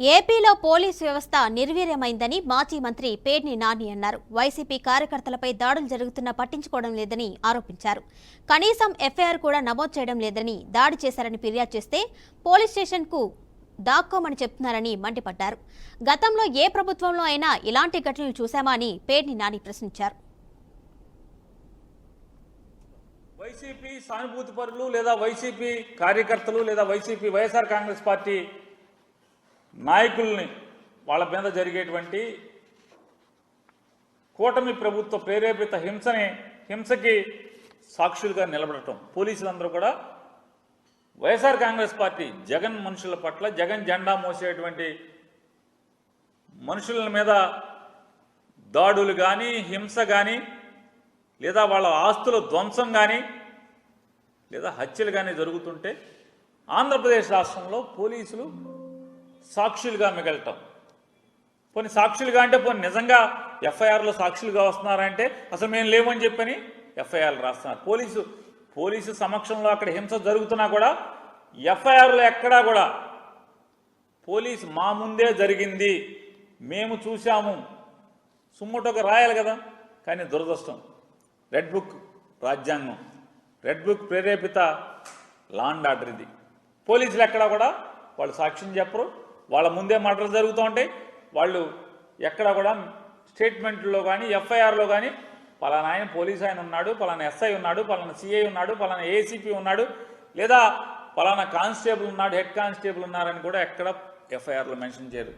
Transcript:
ఏపీలో పోలీసు వ్యవస్థ నిర్వీర్యమైందని మాజీ మంత్రి పేర్ని నాని అన్నారు. వైసీపీ కార్యకర్తలపై దాడులు జరుగుతున్నా పట్టించుకోవడం లేదని ఆరోపించారు. కనీసం ఎఫ్ఐఆర్ కూడా నమోదు చేయడం లేదని, దాడి చేశారని ఫిర్యాదు చేస్తే పోలీస్ స్టేషన్కు దాక్కోమని చెప్తున్నారని మండిపడ్డారు. గతంలో ఏ ప్రభుత్వంలో అయినా ఇలాంటి ఘటనలు చూశామా అని పేర్ని నాని ప్రశ్నించారు. వైసీపీ సానుభూతి పరులు లేదా వైసీపీ కార్యకర్తలు లేదా వైసీపీ వైఎస్ఆర్ కాంగ్రెస్ పార్టీ నాయకుల్ని వాళ్ళ మీద జరిగేటువంటి కూటమి ప్రభుత్వ ప్రేరేపిత హింసకి సాక్షులుగా నిలబడటం. పోలీసులందరూ కూడా వైఎస్ఆర్ కాంగ్రెస్ పార్టీ జగన్ మనుషుల పట్ల, జగన్ జెండా మోసేటువంటి మనుషుల మీద దాడులు కానీ, హింస కానీ, లేదా వాళ్ళ ఆస్తుల ధ్వంసం కానీ, లేదా హత్యలు కానీ జరుగుతుంటే ఆంధ్రప్రదేశ్ రాష్ట్రంలో పోలీసులు సాక్షులుగా మిగలటం. పోనీ సాక్షులుగా అంటే పోనీ నిజంగా ఎఫ్ఐఆర్లో సాక్షులుగా వస్తున్నారంటే అసలు మేము లేవని చెప్పని ఎఫ్ఐఆర్లు రాస్తున్నారు. పోలీసు సమక్షంలో అక్కడ హింస జరుగుతున్నా కూడా ఎఫ్ఐఆర్లో ఎక్కడా కూడా పోలీసు మా ముందే జరిగింది, మేము చూసాము సుమ్మటోకి రాయాలి కదా. కానీ దురదృష్టం, రెడ్ బుక్ రాజ్యాంగం, రెడ్ బుక్ ప్రేరేపిత లా అండ్ ఆర్డర్ ఇది. పోలీసులు ఎక్కడా కూడా వాళ్ళు సాక్ష్యం చెప్పరు, వాళ్ళ ముందే మర్డర్లు జరుగుతూ ఉంటాయి. వాళ్ళు ఎక్కడ కూడా స్టేట్మెంట్లో కానీ ఎఫ్ఐఆర్లో కానీ పలానా ఆయన పోలీస్ ఆయన ఉన్నాడు, పలానా ఎస్ఐ ఉన్నాడు, పలానా సిఐ ఉన్నాడు, పలానా ఏసీపీ ఉన్నాడు, లేదా పలానా కానిస్టేబుల్ ఉన్నాడు, హెడ్ కానిస్టేబుల్ ఉన్నారని కూడా ఎక్కడ ఎఫ్ఐఆర్లో మెన్షన్ చేయరు.